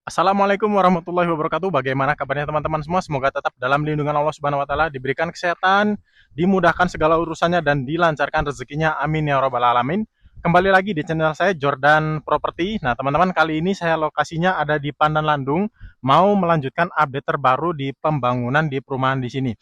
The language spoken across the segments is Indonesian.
Assalamualaikum warahmatullahi wabarakatuh. Bagaimana kabarnya teman-teman semua? Semoga tetap dalam lindungan Allah Subhanahu wa taala, diberikan kesehatan, dimudahkan segala urusannya dan dilancarkan rezekinya. Amin ya rabbal alamin. Kembali lagi di channel saya Jordan Property. Nah, teman-teman, kali ini saya lokasinya ada di Pandan Landung, mau melanjutkan update terbaru di pembangunan di perumahan di sini.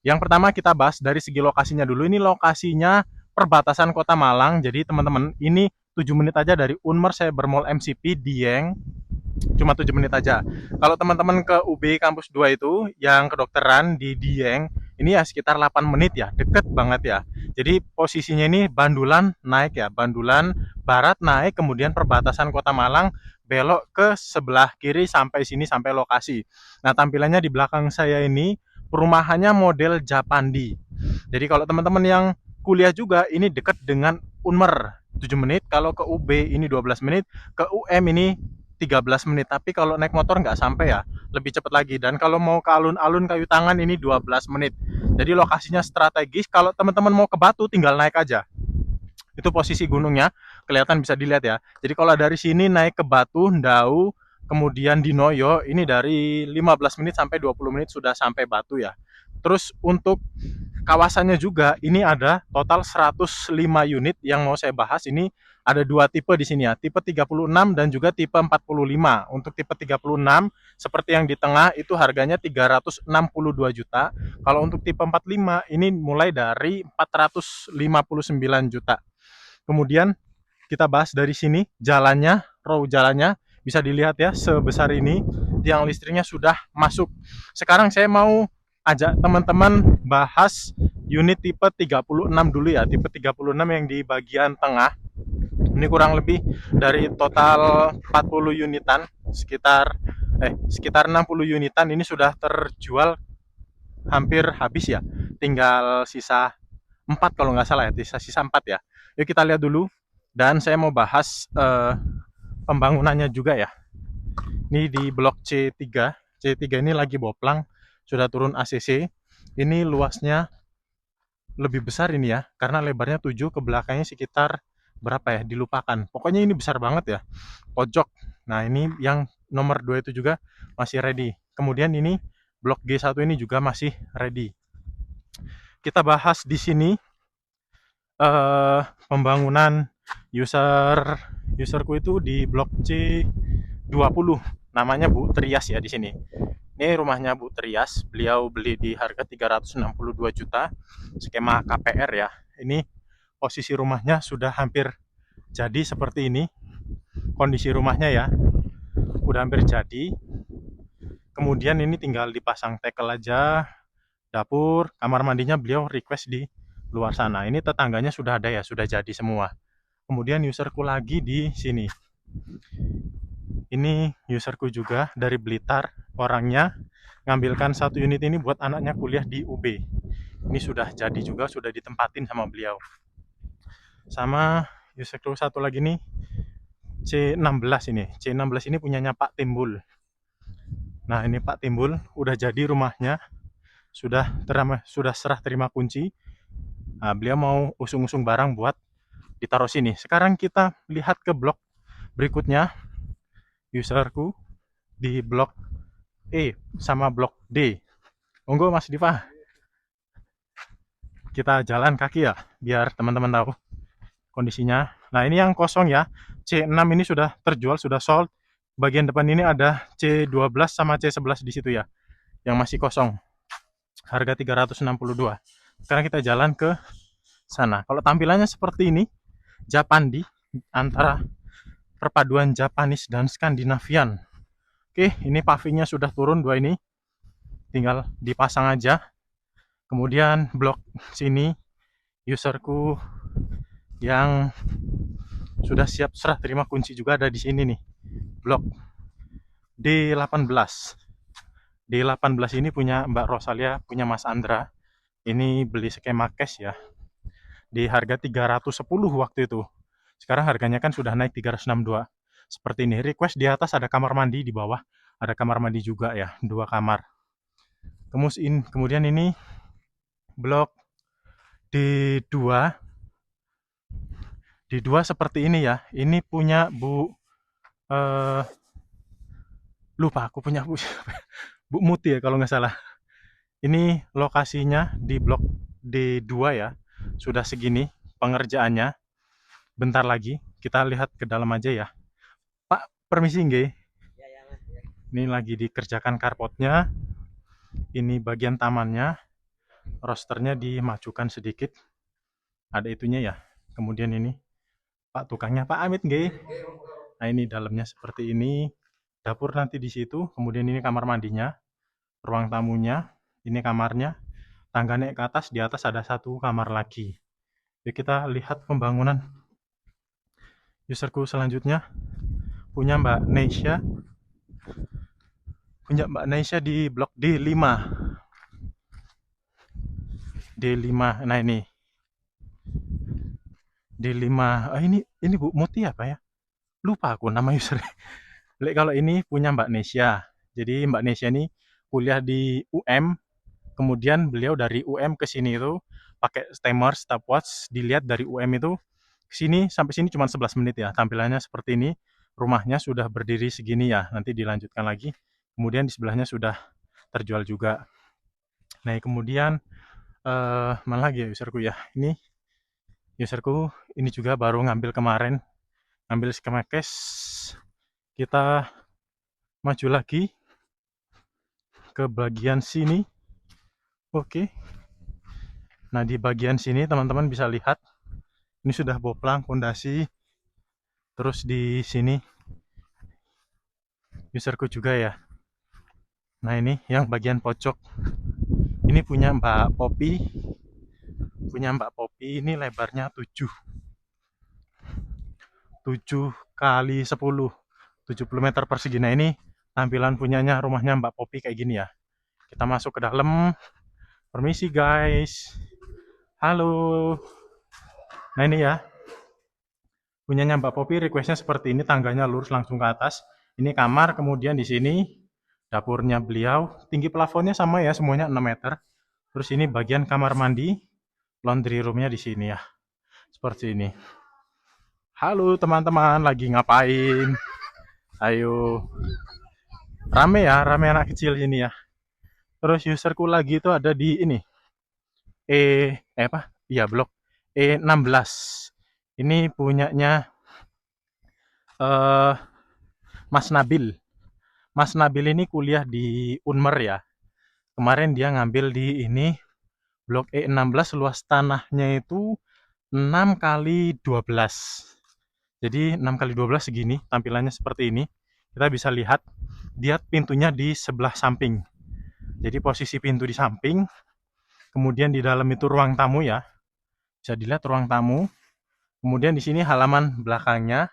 Yang pertama kita bahas dari segi lokasinya dulu. Ini lokasinya perbatasan Kota Malang. Jadi teman-teman, ini 7 menit aja dari Unmer Cyber Mall MCP Dieng, cuma 7 menit aja. Kalau teman-teman ke UB kampus 2 itu yang kedokteran di Dieng, ini ya sekitar 8 menit ya, deket banget ya. Jadi posisinya ini Bandulan naik ya, Bandulan Barat naik, kemudian perbatasan Kota Malang belok ke sebelah kiri sampai sini, sampai lokasi. Nah, tampilannya di belakang saya ini perumahannya model Japandi. Jadi kalau teman-teman yang kuliah juga ini dekat dengan Unmer 7 menit, kalau ke UB ini 12 menit, ke UM ini 13 menit. Tapi kalau naik motor nggak sampai ya, lebih cepat lagi. Dan kalau mau ke alun-alun Kayu Tangan ini 12 menit. Jadi lokasinya strategis. Kalau teman-teman mau ke Batu tinggal naik aja. Itu posisi gunungnya, kelihatan bisa dilihat ya. Jadi kalau dari sini naik ke Batu, Ndau, kemudian di Noyo, ini dari 15 menit sampai 20 menit sudah sampai Batu ya. Terus untuk kawasannya juga ini ada total 105 unit yang mau saya bahas. Ini ada dua tipe di sini ya, tipe 36 dan juga tipe 45. Untuk tipe 36 seperti yang di tengah itu harganya 362 juta. Kalau untuk tipe 45 ini mulai dari 459 juta. Kemudian kita bahas dari sini jalannya, row jalannya bisa dilihat ya, sebesar ini. Tiang listriknya sudah masuk. Sekarang saya mau ajak teman-teman bahas unit tipe 36 dulu ya. Tipe 36 yang di bagian tengah. Ini kurang lebih dari total 40 unitan, sekitar 60 unitan ini sudah terjual hampir habis ya. Tinggal sisa 4 kalau nggak salah ya, sisa 4 ya. Yuk kita lihat dulu. Dan saya mau bahas pembangunannya juga ya. Ini di blok C3. C3 ini lagi boplang, sudah turun ACC. Ini luasnya lebih besar ini ya, karena lebarnya 7, ke belakangnya sekitar berapa ya, dilupakan. Pokoknya ini besar banget ya, pojok. Nah, ini yang nomor 2 itu juga masih ready. Kemudian ini blok G1 ini juga masih ready. Kita bahas di sini pembangunan user userku itu di blok C20. Namanya Bu Trias ya di sini. Ini rumahnya Bu Trias, beliau beli di harga 362 juta, skema KPR ya. Ini posisi rumahnya sudah hampir jadi seperti ini. Kondisi rumahnya ya, udah hampir jadi. Kemudian ini tinggal dipasang tekel aja, dapur, kamar mandinya beliau request di luar sana. Ini tetangganya sudah ada ya, sudah jadi semua. Kemudian userku lagi di sini. Ini userku juga dari Blitar, orangnya ngambilkan satu unit ini buat anaknya kuliah di UB. Ini sudah jadi juga, sudah ditempatin sama beliau. Sama userku satu lagi nih, C16 ini. C16 ini punyanya Pak Timbul. Nah, ini Pak Timbul udah jadi rumahnya, sudah serah terima kunci. Nah, beliau mau usung-usung barang buat ditaruh sini. Sekarang kita lihat ke blok berikutnya. Userku di blok E sama blok D. Monggo Mas Diva, kita jalan kaki ya, biar teman-teman tahu kondisinya. Nah, ini yang kosong ya. C6 ini sudah terjual, sudah sold. Bagian depan ini ada C12 sama C11 di situ ya, yang masih kosong. Harga 362. Sekarang kita jalan ke sana. Kalau tampilannya seperti ini, Japandi, antara perpaduan Japanese dan Skandinavian. Oke, ini pavingnya sudah turun dua ini. Tinggal dipasang aja. Kemudian blok sini userku yang sudah siap serah terima kunci juga ada di sini nih. Blok D18. D18 ini punya Mbak Rosalia, punya Mas Andra. Ini beli skema cash ya. Di harga 310 waktu itu. Sekarang harganya kan sudah naik 362. Seperti ini. Request di atas ada kamar mandi, di bawah ada kamar mandi juga ya, 2 kamar. Kemudian ini blok D2. D2 seperti ini ya. Ini punya Bu eh, lupa aku punya Bu, Bu Muti ya kalau nggak salah. Ini lokasinya di blok D2 ya. Sudah segini pengerjaannya. Bentar lagi kita lihat ke dalam aja ya. Pak, permisi nggih. Ini lagi dikerjakan carportnya. Ini bagian tamannya. Rosternya dimajukan sedikit. Ada itunya ya. Kemudian ini Pak tukangnya, Pak Amit nggih. Nah, ini dalamnya seperti ini. Dapur nanti di situ. Kemudian ini kamar mandinya, ruang tamunya, ini kamarnya. Tangga naik ke atas, di atas ada satu kamar lagi. Yuk kita lihat pembangunan userku selanjutnya. Punya Mbak Neisha. Punya Mbak Neisha di blok D5. D5. Nah ini D5. Ah, ini Bu Muti apa ya? Lupa aku nama user. Kalau ini punya Mbak Neisha. Jadi Mbak Neisha ini kuliah di UM, kemudian beliau dari UM ke sini itu pakai timer stopwatch, dilihat dari UM itu ke sini sampai sini cuma 11 menit ya. Tampilannya seperti ini. Rumahnya sudah berdiri segini ya. Nanti dilanjutkan lagi. Kemudian di sebelahnya sudah terjual juga. Nah, kemudian mana lagi ya userku ya? Ini userku ini juga baru ngambil kemarin, ngambil skema cash. Kita maju lagi ke bagian sini. Oke. Nah, di bagian sini teman-teman bisa lihat ini sudah boplang fondasi. Terus di sini userku juga ya. Nah, ini yang bagian pojok. Ini punya Mbak Popi. Punya Mbak Popi ini lebarnya 7 kali 10. 70 meter persegi. Nah, ini tampilan punyanya rumahnya Mbak Popi kayak gini ya. Kita masuk ke dalam. Permisi guys. Halo. Nah, ini ya. Punyanya Mbak Popi requestnya seperti ini, tangganya lurus langsung ke atas. Ini kamar, kemudian di sini dapurnya beliau. Tinggi plafonnya sama ya, semuanya 6 meter. Terus ini bagian kamar mandi, laundry roomnya di sini ya. Seperti ini. Halo teman-teman, lagi ngapain? Ayo. Rame ya, rame anak kecil ini ya. Terus userku lagi itu ada di ini. Apa? Iya, blok E16. Ini punyanya Mas Nabil. Mas Nabil ini kuliah di Unmer ya. Kemarin dia ngambil di ini blok E16, luas tanahnya itu 6 kali 12. Jadi 6 kali 12 segini, tampilannya seperti ini. Kita bisa lihat dia pintunya di sebelah samping. Jadi posisi pintu di samping, kemudian di dalam itu ruang tamu ya. Bisa dilihat ruang tamu. Kemudian di sini halaman belakangnya,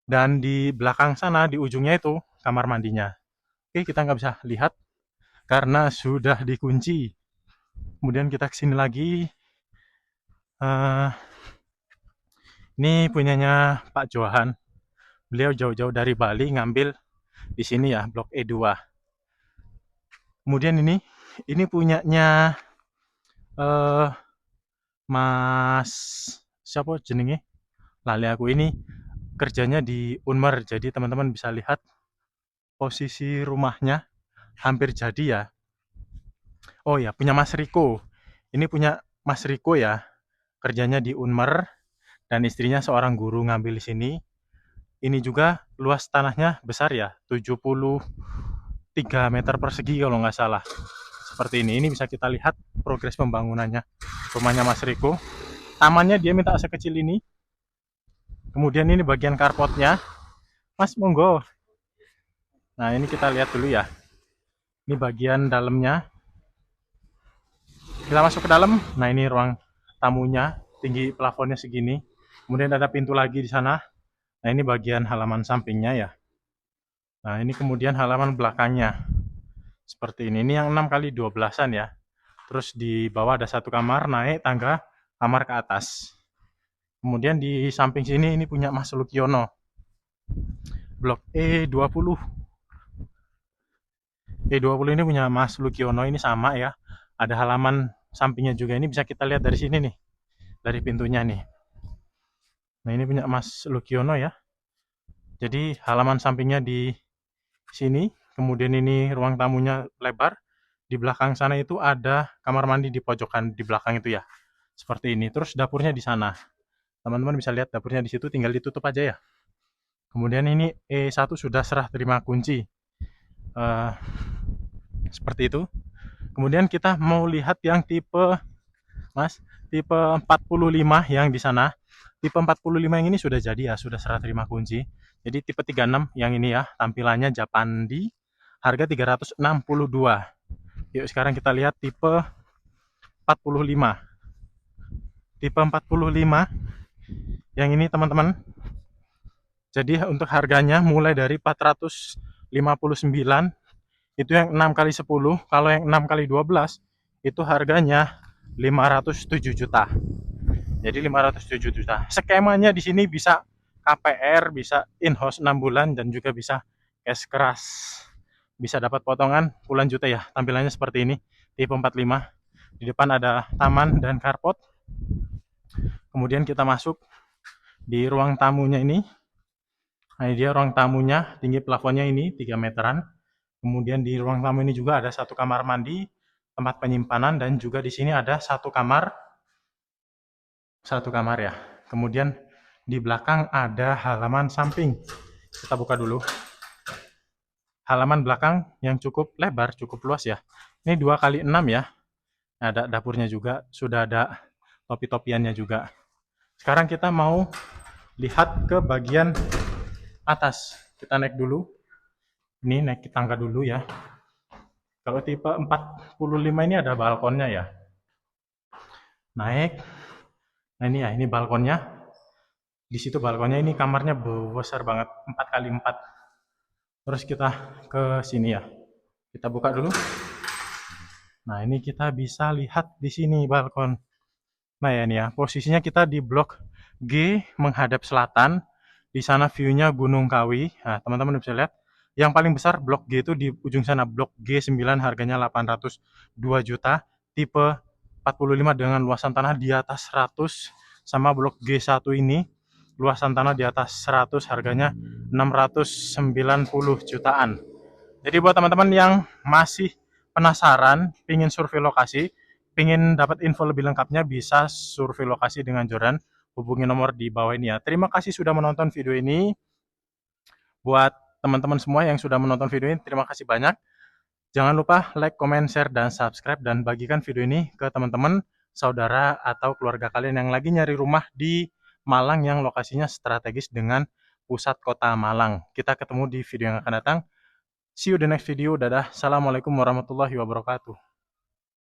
dan di belakang sana di ujungnya itu kamar mandinya. Oke, kita nggak bisa lihat karena sudah dikunci. Kemudian kita kesini lagi. Ini punyanya Pak Johan. Beliau jauh-jauh dari Bali ngambil di sini ya, blok E2. Kemudian ini punyanya Mas siapa jenenge? Lali aku. Ini kerjanya di Unmer. Jadi teman-teman bisa lihat posisi rumahnya hampir jadi ya. Oh ya, punya Mas Riko. Ini punya Mas Riko ya. Kerjanya di Unmer dan istrinya seorang guru ngambil di sini. Ini juga luas tanahnya besar ya, 73 meter persegi kalau nggak salah. Seperti ini bisa kita lihat progres pembangunannya. Rumahnya Mas Riko. Tamannya dia minta sekecil ini. Kemudian ini bagian carportnya. Mas, monggo. Nah, ini kita lihat dulu ya. Ini bagian dalamnya. Kita masuk ke dalam. Nah, ini ruang tamunya. Tinggi plafonnya segini. Kemudian ada pintu lagi di sana. Nah, ini bagian halaman sampingnya ya. Nah, ini kemudian halaman belakangnya. Seperti ini. Ini yang 6 kali 12-an ya. Terus di bawah ada satu kamar, naik tangga kamar ke atas. Kemudian di samping sini ini punya Mas Lukiono. Blok E20. E20 ini punya Mas Lukiono, ini sama ya. Ada halaman sampingnya juga. Ini bisa kita lihat dari sini nih. Dari pintunya nih. Nah, ini punya Mas Lukiono ya. Jadi halaman sampingnya di sini, kemudian ini ruang tamunya lebar. Di belakang sana itu ada kamar mandi di pojokan di belakang itu ya. Seperti ini. Terus dapurnya di sana. Teman-teman bisa lihat dapurnya di situ, tinggal ditutup aja ya. Kemudian ini E1 sudah serah terima kunci. Eh, seperti itu. Kemudian kita mau lihat yang tipe Mas, tipe 45 yang di sana. Tipe 45 yang ini sudah jadi ya, sudah serah terima kunci. Jadi tipe 36 yang ini ya, tampilannya Japandi, harga 362. Yuk sekarang kita lihat tipe 45. Tipe 45 yang ini teman-teman. Jadi untuk harganya mulai dari 459, itu yang 6 kali 10. Kalau yang 6 kali 12 itu harganya 507 juta. Jadi 507 juta. Skemanya di sini bisa KPR, bisa in-house 6 bulan, dan juga bisa cash keras. Bisa dapat potongan puluhan juta ya. Tampilannya seperti ini, tipe 45. Di depan ada taman dan carport. Kemudian kita masuk di ruang tamunya ini. Nah, ini dia ruang tamunya, tinggi plafonnya ini 3 meteran. Kemudian di ruang tamu ini juga ada satu kamar mandi, tempat penyimpanan, dan juga di sini ada satu kamar ya. Kemudian di belakang ada halaman samping. Kita buka dulu. Halaman belakang yang cukup lebar, cukup luas ya. Ini 2 kali 6 ya. Ada dapurnya juga, sudah ada topi-topiannya juga. Sekarang kita mau lihat ke bagian atas. Kita naik dulu. Ini naik tangga dulu ya. Kalau tipe 45 ini ada balkonnya ya. Naik. Nah ini ya, ini balkonnya. Di situ balkonnya, ini kamarnya besar banget, 4 kali 4. Terus kita ke sini ya. Kita buka dulu. Nah, ini kita bisa lihat di sini balkon. Nah, ya ini ya. Posisinya kita di blok G menghadap selatan. Di sana view-nya Gunung Kawi. Nah, teman-teman bisa lihat. Yang paling besar blok G itu di ujung sana, blok G9, harganya 802 juta. Tipe 45 dengan luasan tanah di atas 100, sama blok G1 ini luasan tanah di atas 100, harganya 690 jutaan. Jadi buat teman-teman yang masih penasaran, pingin survei lokasi, pingin dapat info lebih lengkapnya, bisa survei lokasi dengan Jordan. Hubungi nomor di bawah ini ya. Terima kasih sudah menonton video ini. Buat teman-teman semua yang sudah menonton video ini, terima kasih banyak. Jangan lupa like, comment, share, dan subscribe, dan bagikan video ini ke teman-teman, saudara, atau keluarga kalian yang lagi nyari rumah di Malang yang lokasinya strategis dengan pusat kota Malang. Kita ketemu di video yang akan datang. See you the next video. Dadah. Assalamualaikum warahmatullahi wabarakatuh.